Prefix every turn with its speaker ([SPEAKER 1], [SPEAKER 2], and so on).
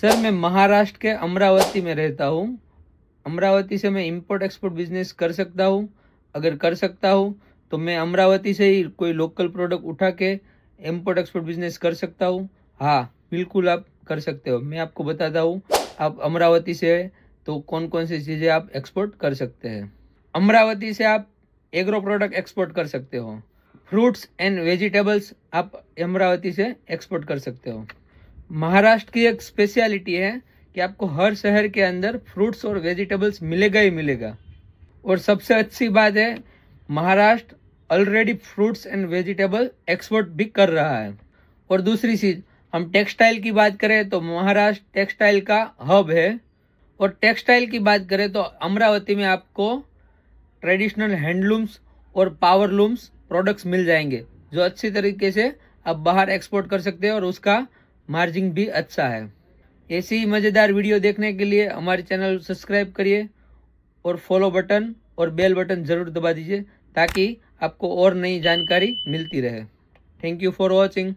[SPEAKER 1] Sir मैं महाराष्ट्र के अमरावती में रहता हूँ। अमरावती से मैं इंपोर्ट एक्सपोर्ट बिजनेस कर सकता हूँ। अगर कर सकता हूँ तो मैं अमरावती से ही कोई लोकल प्रोडक्ट उठा के इंपोर्ट एक्सपोर्ट बिजनेस कर सकता हूँ। हाँ बिल्कुल आप कर सकते हो। मैं आपको बताता हूँ, आप अमरावती से है तो कौन कौन सी चीज़ें आप एक्सपोर्ट कर सकते हैं। अमरावती से आप एग्रो प्रोडक्ट एक्सपोर्ट कर सकते हो। फ्रूट्स एंड वेजिटेबल्स आप अमरावती से एक्सपोर्ट कर सकते हो। महाराष्ट्र की एक स्पेशलिटी है कि आपको हर शहर के अंदर फ्रूट्स और वेजिटेबल्स मिलेगा ही मिलेगा। और सबसे अच्छी बात है, Maharashtra already fruits and vegetable export भी कर रहा है। और दूसरी चीज़, हम टेक्सटाइल की बात करें तो महाराष्ट्र टेक्सटाइल का हब है। और टेक्सटाइल की बात करें तो अमरावती में आपको ट्रेडिशनल हैंडलूम्स और पावरलूम्स प्रोडक्ट्स मिल जाएंगे, जो अच्छी तरीके से आप बाहर एक्सपोर्ट कर सकते हैं और उसका मार्जिन भी अच्छा है। ऐसी ही मज़ेदार वीडियो देखने के लिए हमारे चैनल सब्सक्राइब करिए और फॉलो बटन और बेल बटन ज़रूर दबा दीजिए ताकि आपको और नई जानकारी मिलती रहे। Thank you for watching.